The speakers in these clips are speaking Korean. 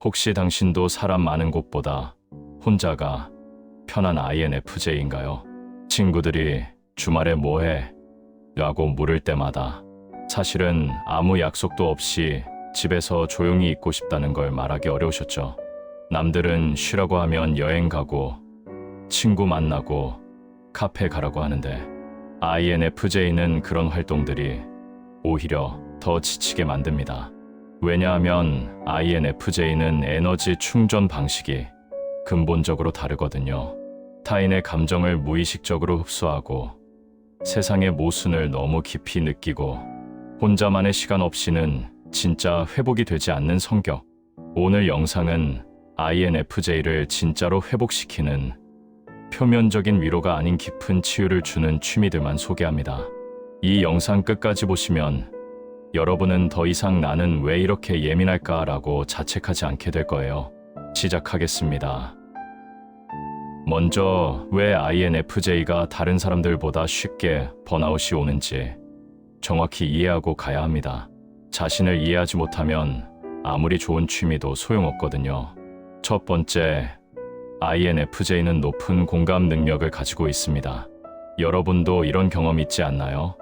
혹시 당신도 사람 많은 곳보다 혼자가 편한 INFJ인가요? 친구들이 주말에 뭐해? 라고 물을 때마다 사실은 아무 약속도 없이 집에서 조용히 있고 싶다는 걸 말하기 어려우셨죠. 남들은 쉬라고 하면 여행 가고 친구 만나고 카페 가라고 하는데 INFJ는 그런 활동들이 오히려 더 지치게 만듭니다. 왜냐하면 INFJ는 에너지 충전 방식이 근본적으로 다르거든요. 타인의 감정을 무의식적으로 흡수하고 세상의 모순을 너무 깊이 느끼고 혼자만의 시간 없이는 진짜 회복이 되지 않는 성격. 오늘 영상은 INFJ를 진짜로 회복시키는 표면적인 위로가 아닌 깊은 치유를 주는 취미들만 소개합니다. 이 영상 끝까지 보시면 여러분은 더 이상 나는 왜 이렇게 예민할까라고 자책하지 않게 될 거예요. 시작하겠습니다. 먼저 왜 INFJ가 다른 사람들보다 쉽게 번아웃이 오는지 정확히 이해하고 가야 합니다. 자신을 이해하지 못하면 아무리 좋은 취미도 소용없거든요. 첫 번째, INFJ는 높은 공감 능력을 가지고 있습니다. 여러분도 이런 경험 있지 않나요?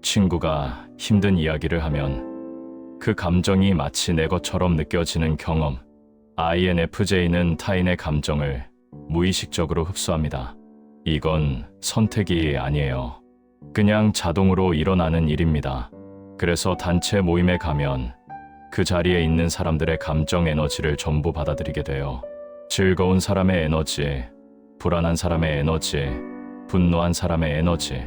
친구가 힘든 이야기를 하면 그 감정이 마치 내 것처럼 느껴지는 경험. INFJ는 타인의 감정을 무의식적으로 흡수합니다. 이건 선택이 아니에요. 그냥 자동으로 일어나는 일입니다. 그래서 단체 모임에 가면 그 자리에 있는 사람들의 감정 에너지를 전부 받아들이게 돼요. 즐거운 사람의 에너지, 불안한 사람의 에너지, 분노한 사람의 에너지,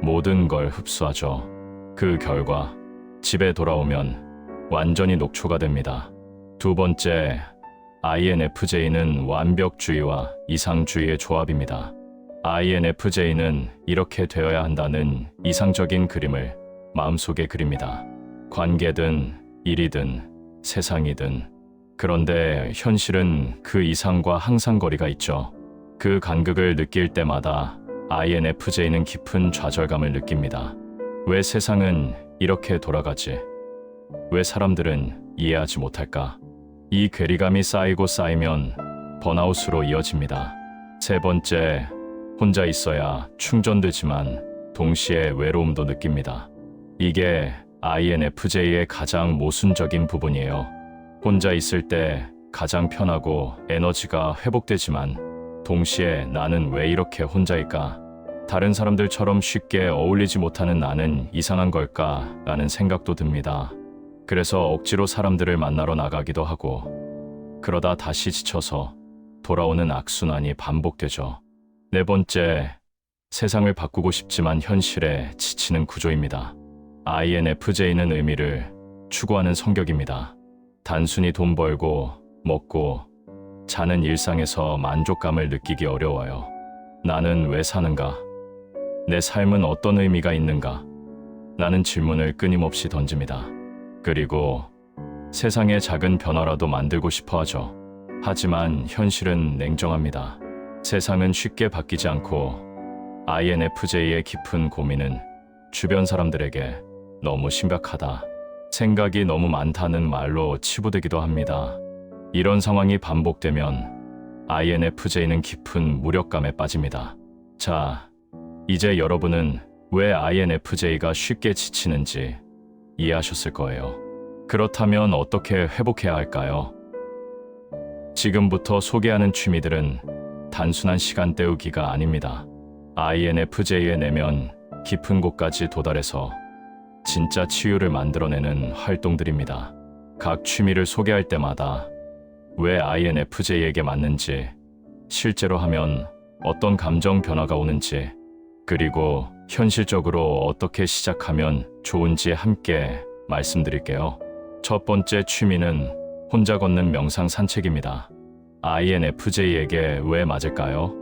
모든 걸 흡수하죠. 그 결과 집에 돌아오면 완전히 녹초가 됩니다. 두 번째, INFJ는 완벽주의와 이상주의의 조합입니다. INFJ는 이렇게 되어야 한다는 이상적인 그림을 마음속에 그립니다. 관계든 일이든 세상이든. 그런데 현실은 그 이상과 항상 거리가 있죠. 그 간극을 느낄 때마다 INFJ는 깊은 좌절감을 느낍니다. 왜 세상은 이렇게 돌아가지? 왜 사람들은 이해하지 못할까? 이 괴리감이 쌓이고 쌓이면 번아웃으로 이어집니다. 세 번째, 혼자 있어야 충전되지만 동시에 외로움도 느낍니다. 이게 INFJ의 가장 모순적인 부분이에요. 혼자 있을 때 가장 편하고 에너지가 회복되지만 동시에 나는 왜 이렇게 혼자일까? 다른 사람들처럼 쉽게 어울리지 못하는 나는 이상한 걸까? 라는 생각도 듭니다. 그래서 억지로 사람들을 만나러 나가기도 하고 그러다 다시 지쳐서 돌아오는 악순환이 반복되죠. 네 번째, 세상을 바꾸고 싶지만 현실에 지치는 구조입니다. INFJ는 의미를 추구하는 성격입니다. 단순히 돈 벌고 먹고 자는 일상에서 만족감을 느끼기 어려워요. 나는 왜 사는가? 내 삶은 어떤 의미가 있는가? 라는 질문을 끊임없이 던집니다. 그리고 세상의 작은 변화라도 만들고 싶어 하죠. 하지만 현실은 냉정합니다. 세상은 쉽게 바뀌지 않고 INFJ의 깊은 고민은 주변 사람들에게 너무 심각하다, 생각이 너무 많다는 말로 치부되기도 합니다. 이런 상황이 반복되면 INFJ는 깊은 무력감에 빠집니다. 자, 이제 여러분은 왜 INFJ가 쉽게 지치는지 이해하셨을 거예요. 그렇다면 어떻게 회복해야 할까요? 지금부터 소개하는 취미들은 단순한 시간 때우기가 아닙니다. INFJ의 내면 깊은 곳까지 도달해서 진짜 치유를 만들어내는 활동들입니다. 각 취미를 소개할 때마다 왜 INFJ에게 맞는지, 실제로 하면 어떤 감정 변화가 오는지, 그리고 현실적으로 어떻게 시작하면 좋은지 함께 말씀드릴게요. 첫 번째 취미는 혼자 걷는 명상 산책입니다. INFJ에게 왜 맞을까요?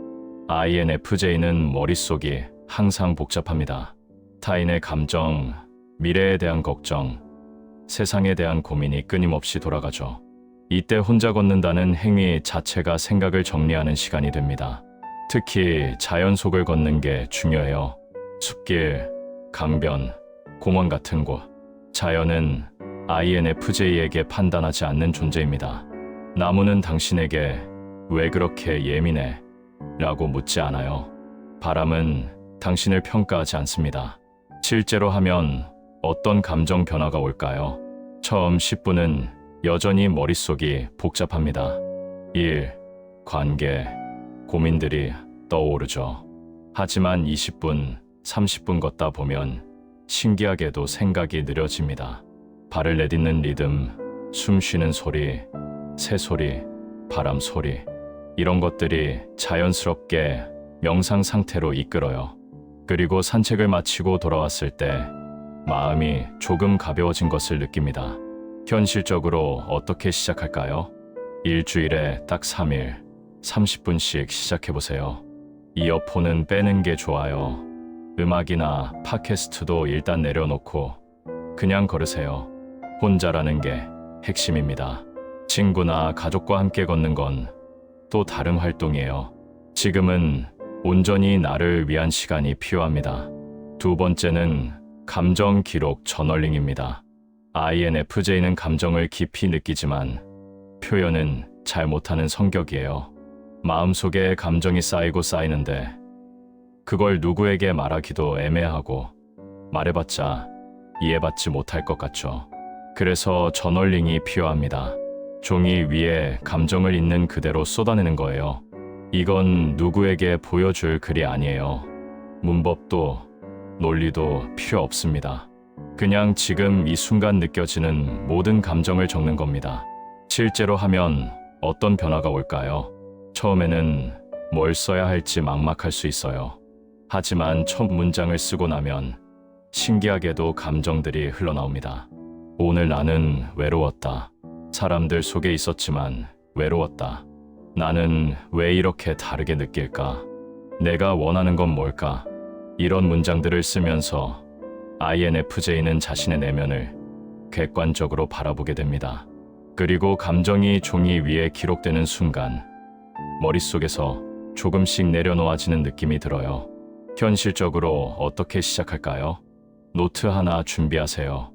INFJ는 머릿속이 항상 복잡합니다. 타인의 감정, 미래에 대한 걱정, 세상에 대한 고민이 끊임없이 돌아가죠. 이때 혼자 걷는다는 행위 자체가 생각을 정리하는 시간이 됩니다. 특히 자연 속을 걷는 게 중요해요. 숲길, 강변, 공원 같은 곳. 자연은 INFJ에게 판단하지 않는 존재입니다. 나무는 당신에게 왜 그렇게 예민해? 라고 묻지 않아요. 바람은 당신을 평가하지 않습니다. 실제로 하면 어떤 감정 변화가 올까요? 처음 10분은 여전히 머릿속이 복잡합니다. 일, 관계, 고민들이 떠오르죠. 하지만 20분, 30분 걷다 보면 신기하게도 생각이 느려집니다. 발을 내딛는 리듬, 숨 쉬는 소리, 새소리, 바람 소리, 이런 것들이 자연스럽게 명상 상태로 이끌어요. 그리고 산책을 마치고 돌아왔을 때 마음이 조금 가벼워진 것을 느낍니다. 현실적으로 어떻게 시작할까요? 일주일에 딱 3일, 30분씩 시작해보세요. 이어폰은 빼는 게 좋아요. 음악이나 팟캐스트도 일단 내려놓고 그냥 걸으세요. 혼자라는 게 핵심입니다. 친구나 가족과 함께 걷는 건 또 다른 활동이에요. 지금은 온전히 나를 위한 시간이 필요합니다. 두 번째는 감정 기록 저널링입니다. INFJ는 감정을 깊이 느끼지만 표현은 잘 못하는 성격이에요. 마음속에 감정이 쌓이고 쌓이는데 그걸 누구에게 말하기도 애매하고 말해봤자 이해받지 못할 것 같죠. 그래서 저널링이 필요합니다. 종이 위에 감정을 있는 그대로 쏟아내는 거예요. 이건 누구에게 보여줄 글이 아니에요. 문법도 논리도 필요 없습니다. 그냥 지금 이 순간 느껴지는 모든 감정을 적는 겁니다. 실제로 하면 어떤 변화가 올까요? 처음에는 뭘 써야 할지 막막할 수 있어요. 하지만 첫 문장을 쓰고 나면 신기하게도 감정들이 흘러나옵니다. 오늘 나는 외로웠다. 사람들 속에 있었지만 외로웠다. 나는 왜 이렇게 다르게 느낄까? 내가 원하는 건 뭘까? 이런 문장들을 쓰면서 INFJ는 자신의 내면을 객관적으로 바라보게 됩니다. 그리고 감정이 종이 위에 기록되는 순간 머릿속에서 조금씩 내려놓아지는 느낌이 들어요. 현실적으로 어떻게 시작할까요? 노트 하나 준비하세요.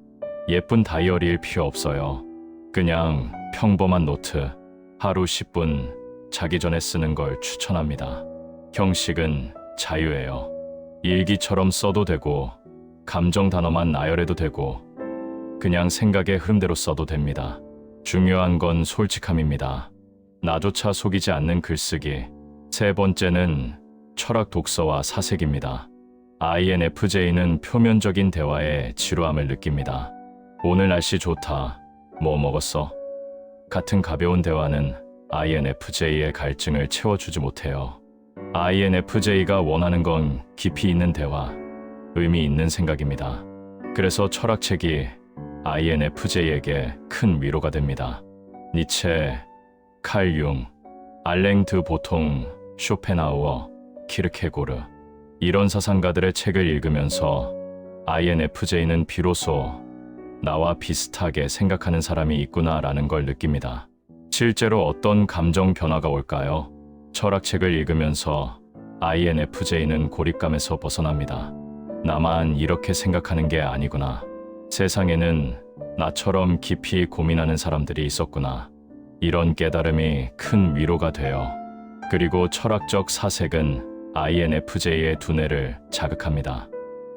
예쁜 다이어리일 필요 없어요. 그냥 평범한 노트, 하루 10분 자기 전에 쓰는 걸 추천합니다. 형식은 자유예요. 일기처럼 써도 되고 감정 단어만 나열해도 되고 그냥 생각의 흐름대로 써도 됩니다. 중요한 건 솔직함입니다. 나조차 속이지 않는 글쓰기. 세 번째는 철학 독서와 사색입니다. INFJ는 표면적인 대화에 지루함을 느낍니다. 오늘 날씨 좋다. 뭐 먹었어? 같은 가벼운 대화는 INFJ의 갈증을 채워주지 못해요. INFJ가 원하는 건 깊이 있는 대화, 의미 있는 생각입니다. 그래서 철학책이 INFJ에게 큰 위로가 됩니다. 니체, 칼 융, 알랭 드 보통, 쇼펜하우어, 키르케고르, 이런 사상가들의 책을 읽으면서 INFJ는 비로소 나와 비슷하게 생각하는 사람이 있구나라는 걸 느낍니다. 실제로 어떤 감정 변화가 올까요? 철학책을 읽으면서 INFJ는 고립감에서 벗어납니다. 나만 이렇게 생각하는 게 아니구나. 세상에는 나처럼 깊이 고민하는 사람들이 있었구나. 이런 깨달음이 큰 위로가 돼요. 그리고 철학적 사색은 INFJ의 두뇌를 자극합니다.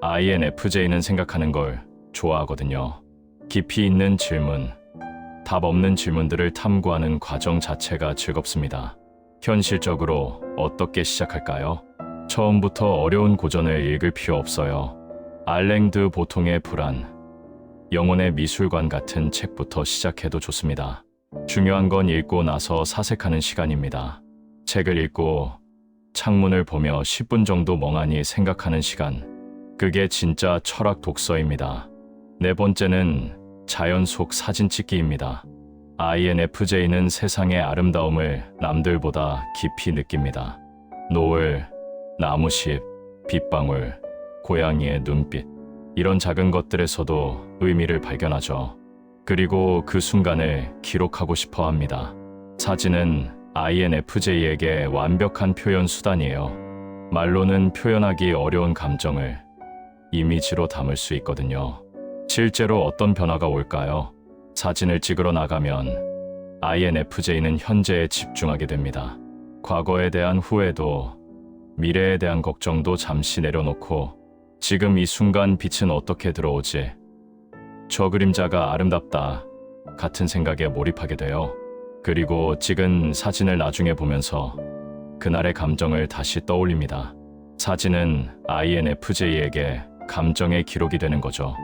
INFJ는 생각하는 걸 좋아하거든요. 깊이 있는 질문, 답 없는 질문들을 탐구하는 과정 자체가 즐겁습니다. 현실적으로 어떻게 시작할까요? 처음부터 어려운 고전을 읽을 필요 없어요. 알랭 드 보통의 불안, 영혼의 미술관 같은 책부터 시작해도 좋습니다. 중요한 건 읽고 나서 사색하는 시간입니다. 책을 읽고 창문을 보며 10분 정도 멍하니 생각하는 시간. 그게 진짜 철학 독서입니다. 네 번째는 자연 속 사진 찍기입니다. INFJ는 세상의 아름다움을 남들보다 깊이 느낍니다. 노을, 나무잎, 빗방울, 고양이의 눈빛, 이런 작은 것들에서도 의미를 발견하죠. 그리고 그 순간을 기록하고 싶어 합니다. 사진은 INFJ에게 완벽한 표현 수단이에요. 말로는 표현하기 어려운 감정을 이미지로 담을 수 있거든요. 실제로 어떤 변화가 올까요? 사진을 찍으러 나가면 INFJ는 현재에 집중하게 됩니다. 과거에 대한 후회도 미래에 대한 걱정도 잠시 내려놓고 지금 이 순간 빛은 어떻게 들어오지? 저 그림자가 아름답다 같은 생각에 몰입하게 돼요. 그리고 찍은 사진을 나중에 보면서 그날의 감정을 다시 떠올립니다. 사진은 INFJ에게 감정의 기록이 되는 거죠.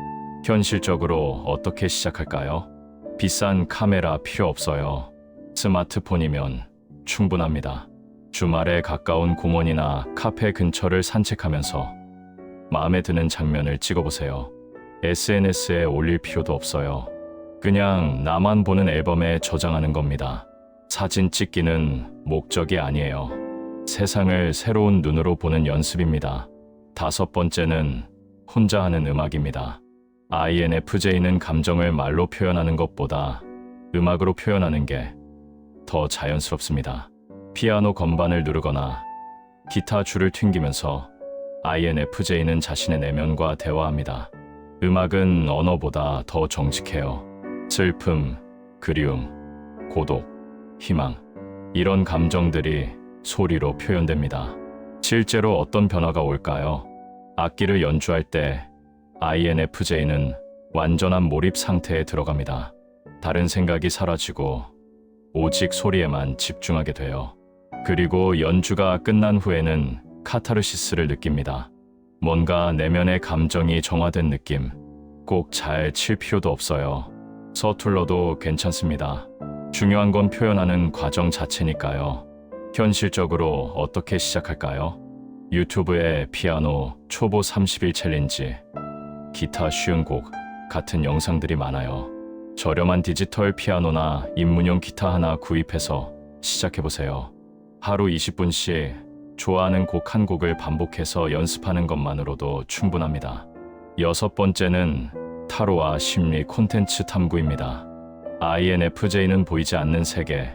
현실적으로 어떻게 시작할까요? 비싼 카메라 필요 없어요. 스마트폰이면 충분합니다. 주말에 가까운 공원이나 카페 근처를 산책하면서 마음에 드는 장면을 찍어보세요. SNS에 올릴 필요도 없어요. 그냥 나만 보는 앨범에 저장하는 겁니다. 사진 찍기는 목적이 아니에요. 세상을 새로운 눈으로 보는 연습입니다. 5번째는 혼자 하는 음악입니다. INFJ는 감정을 말로 표현하는 것보다 음악으로 표현하는 게 더 자연스럽습니다. 피아노 건반을 누르거나 기타 줄을 튕기면서 INFJ는 자신의 내면과 대화합니다. 음악은 언어보다 더 정직해요. 슬픔, 그리움, 고독, 희망, 이런 감정들이 소리로 표현됩니다. 실제로 어떤 변화가 올까요? 악기를 연주할 때 INFJ는 완전한 몰입 상태에 들어갑니다. 다른 생각이 사라지고 오직 소리에만 집중하게 돼요. 그리고 연주가 끝난 후에는 카타르시스를 느낍니다. 뭔가 내면의 감정이 정화된 느낌. 꼭 잘 칠 필요도 없어요. 서툴러도 괜찮습니다. 중요한 건 표현하는 과정 자체니까요. 현실적으로 어떻게 시작할까요? 유튜브에 피아노 초보 30일 챌린지, 기타 쉬운 곡 같은 영상들이 많아요. 저렴한 디지털 피아노나 입문용 기타 하나 구입해서 시작해보세요. 하루 20분씩 좋아하는 곡 한 곡을 반복해서 연습하는 것만으로도 충분합니다. 6번째는 타로와 심리 콘텐츠 탐구입니다. INFJ는 보이지 않는 세계,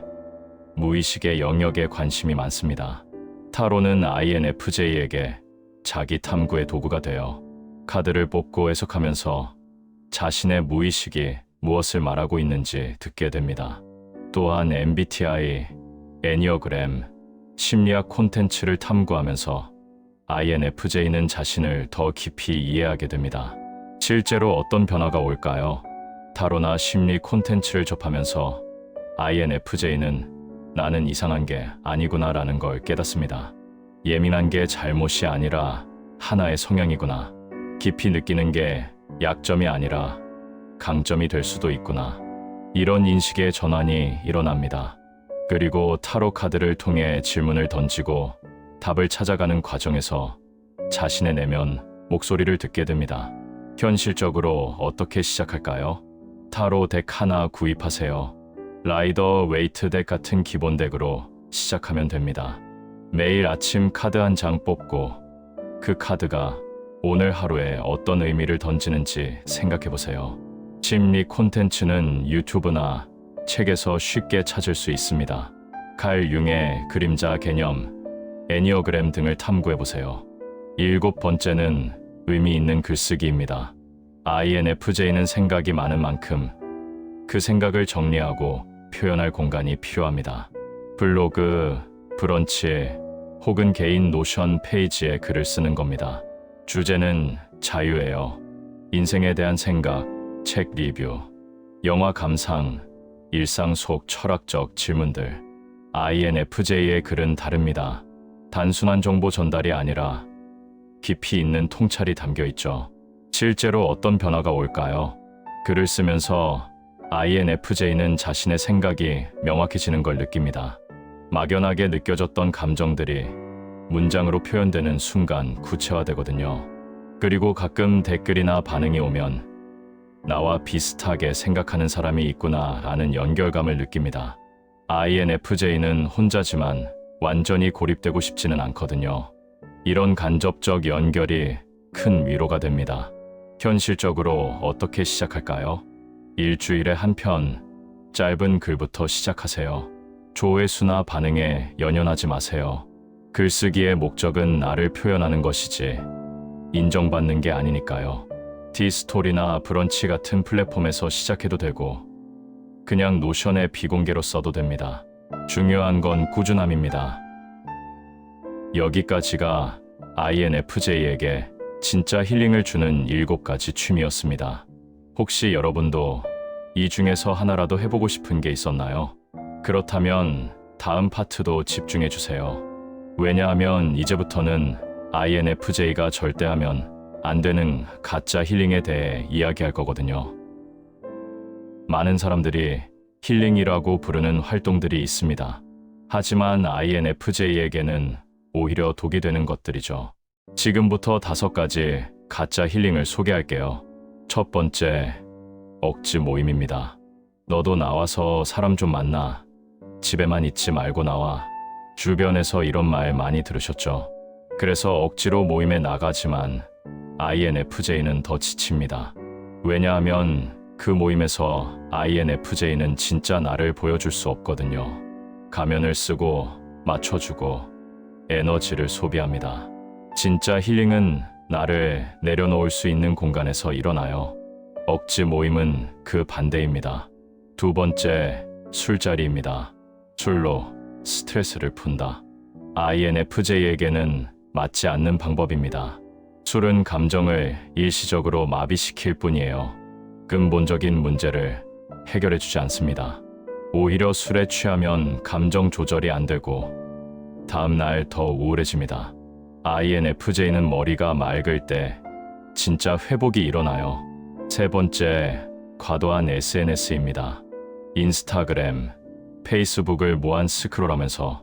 무의식의 영역에 관심이 많습니다. 타로는 INFJ에게 자기 탐구의 도구가 되어 카드를 뽑고 해석하면서 자신의 무의식이 무엇을 말하고 있는지 듣게 됩니다. 또한 MBTI, 애니어그램, 심리학 콘텐츠를 탐구하면서 INFJ는 자신을 더 깊이 이해하게 됩니다. 실제로 어떤 변화가 올까요? 타로나 심리 콘텐츠를 접하면서 INFJ는 나는 이상한 게 아니구나라는 걸 깨닫습니다. 예민한 게 잘못이 아니라 하나의 성향이구나. 깊이 느끼는 게 약점이 아니라 강점이 될 수도 있구나. 이런 인식의 전환이 일어납니다. 그리고 타로 카드를 통해 질문을 던지고 답을 찾아가는 과정에서 자신의 내면, 목소리를 듣게 됩니다. 현실적으로 어떻게 시작할까요? 타로 덱 하나 구입하세요. 라이더 웨이트 덱 같은 기본 덱으로 시작하면 됩니다. 매일 아침 카드 한 장 뽑고 그 카드가 오늘 하루에 어떤 의미를 던지는지 생각해보세요. 심리 콘텐츠는 유튜브나 책에서 쉽게 찾을 수 있습니다. 칼 융의 그림자 개념, 애니어그램 등을 탐구해보세요. 7번째는 의미 있는 글쓰기입니다. INFJ는 생각이 많은 만큼 그 생각을 정리하고 표현할 공간이 필요합니다. 블로그, 브런치, 혹은 개인 노션 페이지에 글을 쓰는 겁니다. 주제는 자유예요. 인생에 대한 생각, 책 리뷰, 영화 감상, 일상 속 철학적 질문들. INFJ의 글은 다릅니다. 단순한 정보 전달이 아니라 깊이 있는 통찰이 담겨 있죠. 실제로 어떤 변화가 올까요? 글을 쓰면서 INFJ는 자신의 생각이 명확해지는 걸 느낍니다. 막연하게 느껴졌던 감정들이 문장으로 표현되는 순간 구체화되거든요. 그리고 가끔 댓글이나 반응이 오면 나와 비슷하게 생각하는 사람이 있구나 라는 연결감을 느낍니다. INFJ는 혼자지만 완전히 고립되고 싶지는 않거든요. 이런 간접적 연결이 큰 위로가 됩니다. 현실적으로 어떻게 시작할까요? 일주일에 한 편, 짧은 글부터 시작하세요. 조회수나 반응에 연연하지 마세요. 글쓰기의 목적은 나를 표현하는 것이지 인정받는 게 아니니까요. 티스토리나 브런치 같은 플랫폼에서 시작해도 되고 그냥 노션에 비공개로 써도 됩니다. 중요한 건 꾸준함입니다. 여기까지가 INFJ에게 진짜 힐링을 주는 7가지 취미였습니다. 혹시 여러분도 이 중에서 하나라도 해보고 싶은 게 있었나요? 그렇다면 다음 파트도 집중해 주세요. 왜냐하면 이제부터는 INFJ가 절대 하면 안 되는 가짜 힐링에 대해 이야기할 거거든요. 많은 사람들이 힐링이라고 부르는 활동들이 있습니다. 하지만 INFJ에게는 오히려 독이 되는 것들이죠. 지금부터 5가지 가짜 힐링을 소개할게요. 첫 번째, 억지 모임입니다. 너도 나와서 사람 좀 만나. 집에만 있지 말고 나와. 주변에서 이런 말 많이 들으셨죠? 그래서 억지로 모임에 나가지만 INFJ는 더 지칩니다. 왜냐하면 그 모임에서 INFJ는 진짜 나를 보여줄 수 없거든요. 가면을 쓰고 맞춰주고 에너지를 소비합니다. 진짜 힐링은 나를 내려놓을 수 있는 공간에서 일어나요. 억지 모임은 그 반대입니다. 두 번째, 술자리입니다. 술로 스트레스를 푼다. INFJ에게는 맞지 않는 방법입니다. 술은 감정을 일시적으로 마비시킬 뿐이에요. 근본적인 문제를 해결해 주지 않습니다. 오히려 술에 취하면 감정 조절이 안 되고 다음날 더 우울해집니다. INFJ는 머리가 맑을 때 진짜 회복이 일어나요. 세 번째, 과도한 SNS입니다. 인스타그램, 페이스북을 무한 스크롤하면서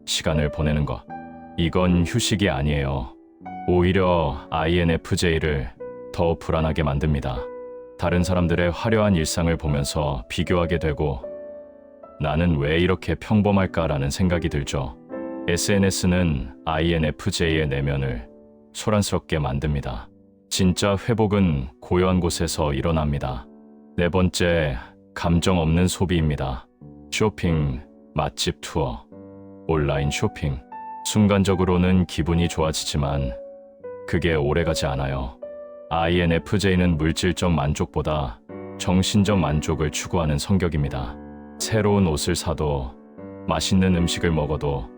시간을 보내는 것. 이건 휴식이 아니에요. 오히려 INFJ를 더 불안하게 만듭니다. 다른 사람들의 화려한 일상을 보면서 비교하게 되고 나는 왜 이렇게 평범할까라는 생각이 들죠. SNS는 INFJ의 내면을 소란스럽게 만듭니다. 진짜 회복은 고요한 곳에서 일어납니다. 네 번째, 감정 없는 소비입니다. 쇼핑, 맛집 투어, 온라인 쇼핑. 순간적으로는 기분이 좋아지지만 그게 오래가지 않아요. INFJ는 물질적 만족보다 정신적 만족을 추구하는 성격입니다. 새로운 옷을 사도 맛있는 음식을 먹어도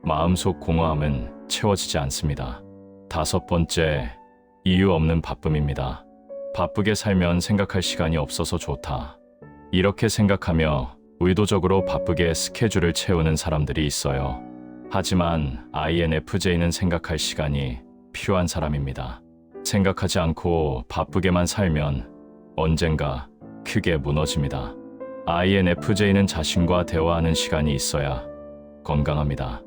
마음속 공허함은 채워지지 않습니다. 다섯 번째, 이유 없는 바쁨입니다. 바쁘게 살면 생각할 시간이 없어서 좋다. 이렇게 생각하며 의도적으로 바쁘게 스케줄을 채우는 사람들이 있어요. 하지만 INFJ는 생각할 시간이 필요한 사람입니다. 생각하지 않고 바쁘게만 살면 언젠가 크게 무너집니다. INFJ는 자신과 대화하는 시간이 있어야 건강합니다.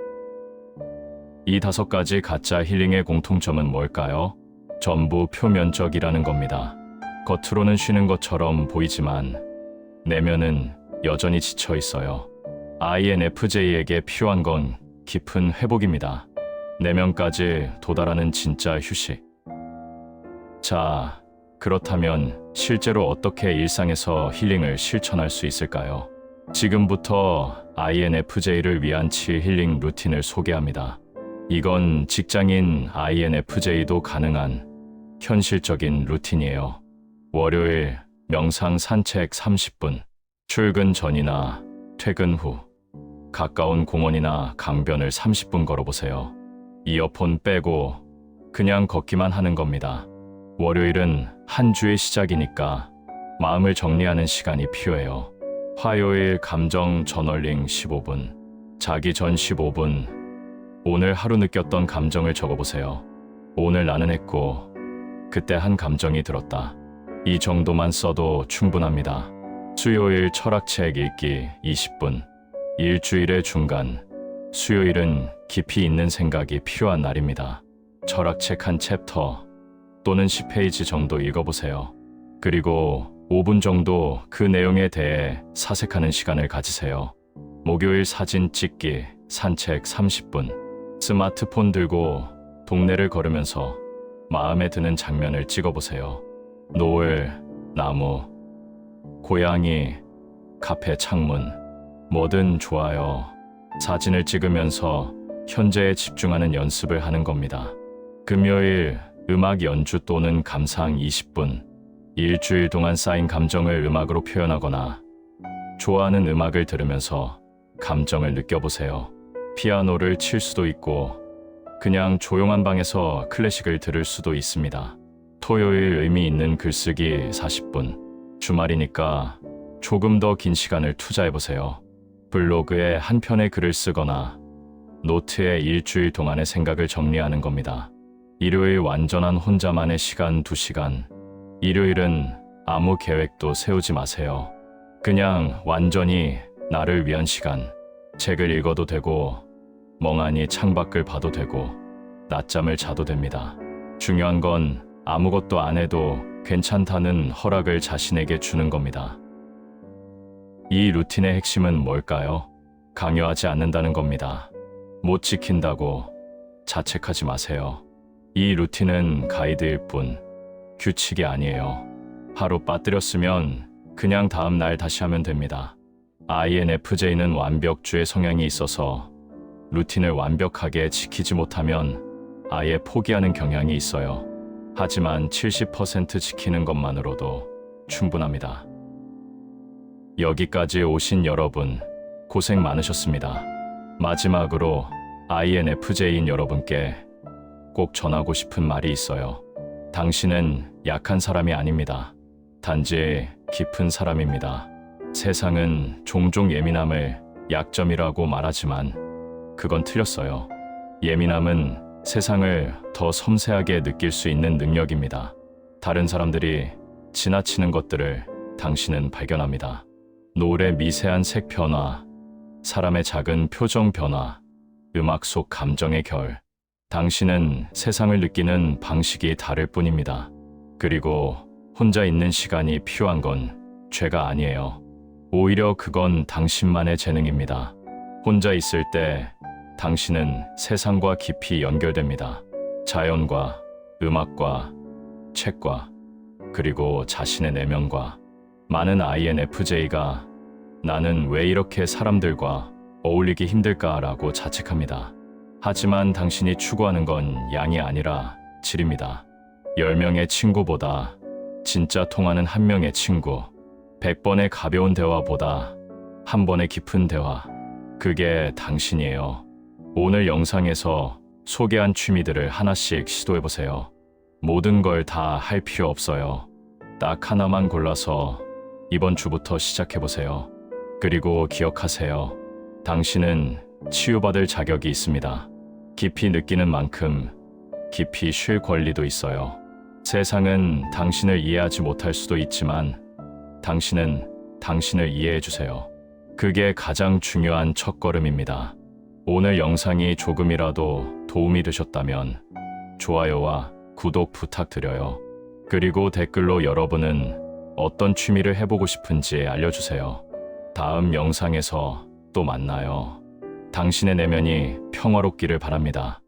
이 5가지 가짜 힐링의 공통점은 뭘까요? 전부 표면적이라는 겁니다. 겉으로는 쉬는 것처럼 보이지만 내면은 여전히 지쳐 있어요. INFJ에게 필요한 건 깊은 회복입니다. 내면까지 도달하는 진짜 휴식. 자, 그렇다면 실제로 어떻게 일상에서 힐링을 실천할 수 있을까요? 지금부터 INFJ를 위한 칠 힐링 루틴을 소개합니다. 이건 직장인 INFJ도 가능한 현실적인 루틴이에요. 월요일 명상 산책 30분, 출근 전이나 퇴근 후 가까운 공원이나 강변을 30분 걸어보세요. 이어폰 빼고 그냥 걷기만 하는 겁니다. 월요일은 한 주의 시작이니까 마음을 정리하는 시간이 필요해요. 화요일 감정 저널링 15분, 자기 전 15분, 오늘 하루 느꼈던 감정을 적어보세요. 오늘 나는 했고 그때 한 감정이 들었다. 이 정도만 써도 충분합니다. 수요일 철학책 읽기 20분, 일주일의 중간, 수요일은 깊이 있는 생각이 필요한 날입니다. 철학책 한 챕터 또는 10페이지 정도 읽어보세요. 그리고 5분 정도 그 내용에 대해 사색하는 시간을 가지세요. 목요일 사진 찍기, 산책 30분, 스마트폰 들고 동네를 걸으면서 마음에 드는 장면을 찍어보세요. 노을, 나무, 고양이, 카페 창문, 뭐든 좋아요. 사진을 찍으면서 현재에 집중하는 연습을 하는 겁니다. 금요일 음악 연주 또는 감상 20분, 일주일 동안 쌓인 감정을 음악으로 표현하거나 좋아하는 음악을 들으면서 감정을 느껴보세요. 피아노를 칠 수도 있고 그냥 조용한 방에서 클래식을 들을 수도 있습니다. 토요일 의미 있는 글쓰기 40분. 주말이니까 조금 더 긴 시간을 투자해보세요. 블로그에 한 편의 글을 쓰거나 노트에 일주일 동안의 생각을 정리하는 겁니다. 일요일 완전한 혼자만의 시간 2시간. 일요일은 아무 계획도 세우지 마세요. 그냥 완전히 나를 위한 시간. 책을 읽어도 되고 멍하니 창밖을 봐도 되고 낮잠을 자도 됩니다. 중요한 건 아무것도 안 해도 괜찮다는 허락을 자신에게 주는 겁니다. 이 루틴의 핵심은 뭘까요? 강요하지 않는다는 겁니다. 못 지킨다고 자책하지 마세요. 이 루틴은 가이드일 뿐 규칙이 아니에요. 하루 빠뜨렸으면 그냥 다음 날 다시 하면 됩니다. INFJ는 완벽주의 성향이 있어서 루틴을 완벽하게 지키지 못하면 아예 포기하는 경향이 있어요. 하지만 70% 지키는 것만으로도 충분합니다. 여기까지 오신 여러분, 고생 많으셨습니다. 마지막으로 INFJ인 여러분께 꼭 전하고 싶은 말이 있어요. 당신은 약한 사람이 아닙니다. 단지 깊은 사람입니다. 세상은 종종 예민함을 약점이라고 말하지만 그건 틀렸어요. 예민함은 세상을 더 섬세하게 느낄 수 있는 능력입니다. 다른 사람들이 지나치는 것들을 당신은 발견합니다. 노을의 미세한 색 변화, 사람의 작은 표정 변화, 음악 속 감정의 결. 당신은 세상을 느끼는 방식이 다를 뿐입니다. 그리고 혼자 있는 시간이 필요한 건 죄가 아니에요. 오히려 그건 당신만의 재능입니다. 혼자 있을 때 당신은 세상과 깊이 연결됩니다. 자연과, 음악과, 책과, 그리고 자신의 내면과. 많은 INFJ가 나는 왜 이렇게 사람들과 어울리기 힘들까라고 자책합니다. 하지만 당신이 추구하는 건 양이 아니라 질입니다. 10명의 친구보다 진짜 통하는 한 명의 친구, 100번의 가벼운 대화보다 한 번의 깊은 대화, 그게 당신이에요. 오늘 영상에서 소개한 취미들을 하나씩 시도해보세요. 모든 걸 다 할 필요 없어요. 딱 하나만 골라서 이번 주부터 시작해보세요. 그리고 기억하세요. 당신은 치유받을 자격이 있습니다. 깊이 느끼는 만큼 깊이 쉴 권리도 있어요. 세상은 당신을 이해하지 못할 수도 있지만 당신은 당신을 이해해주세요. 그게 가장 중요한 첫걸음입니다. 오늘 영상이 조금이라도 도움이 되셨다면 좋아요와 구독 부탁드려요. 그리고 댓글로 여러분은 어떤 취미를 해보고 싶은지 알려주세요. 다음 영상에서 또 만나요. 당신의 내면이 평화롭기를 바랍니다.